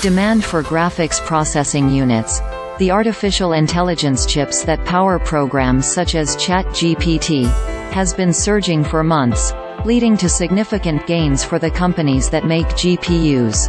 Demand for graphics processing units, the artificial intelligence chips that power programs such as ChatGPT, has been surging for months, leading to significant gains for the companies that make GPUs.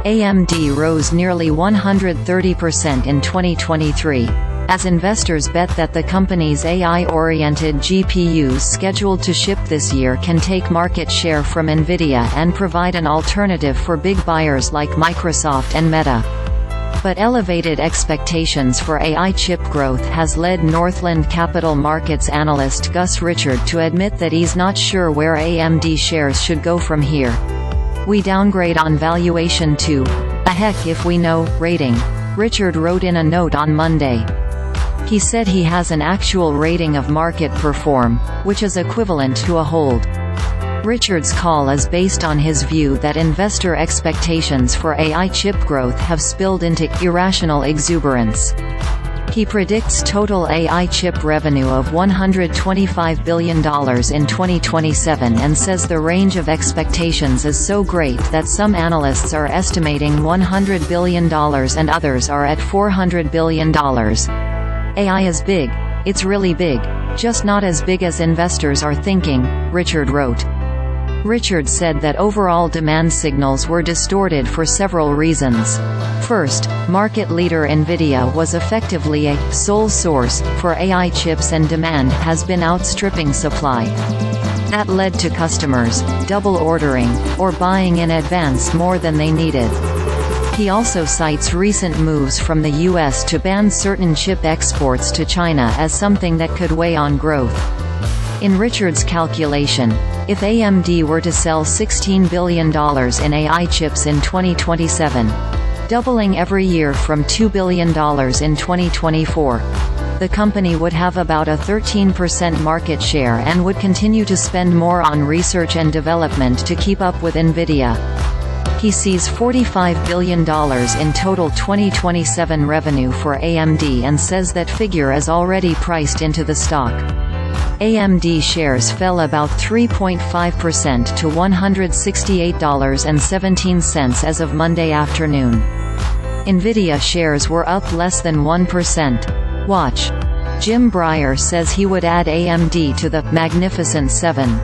AMD rose nearly 130% in 2023, as investors bet that the company's AI-oriented GPUs scheduled to ship this year can take market share from Nvidia and provide an alternative for big buyers like Microsoft and Meta. But elevated expectations for AI chip growth has led Northland Capital Markets analyst Gus Richard to admit that he's not sure where AMD shares should go from here. "We downgrade on valuation to a heck if we know" rating, Richard wrote in a note on Monday. He said he has an actual rating of market perform, which is equivalent to a hold. Richard's call is based on his view that investor expectations for AI chip growth have spilled into irrational exuberance. He predicts total AI chip revenue of $125 billion in 2027 and says the range of expectations is so great that some analysts are estimating $100 billion and others are at $400 billion. "AI is big. It's really big. Just not as big as investors are thinking," Richard wrote. Richard said that overall demand signals were distorted for several reasons. First, market leader Nvidia was effectively a sole source for AI chips and demand has been outstripping supply. That led to customers double ordering, or buying in advance more than they needed. He also cites recent moves from the US to ban certain chip exports to China as something that could weigh on growth. In Richard's calculation, if AMD were to sell $16 billion in AI chips in 2027, doubling every year from $2 billion in 2024, the company would have about a 13% market share and would continue to spend more on research and development to keep up with Nvidia. He sees $45 billion in total 2027 revenue for AMD and says that figure is already priced into the stock. AMD shares fell about 3.5% to $168.17 as of Monday afternoon. Nvidia shares were up less than 1%. Watch. Jim Breyer says he would add AMD to the Magnificent Seven.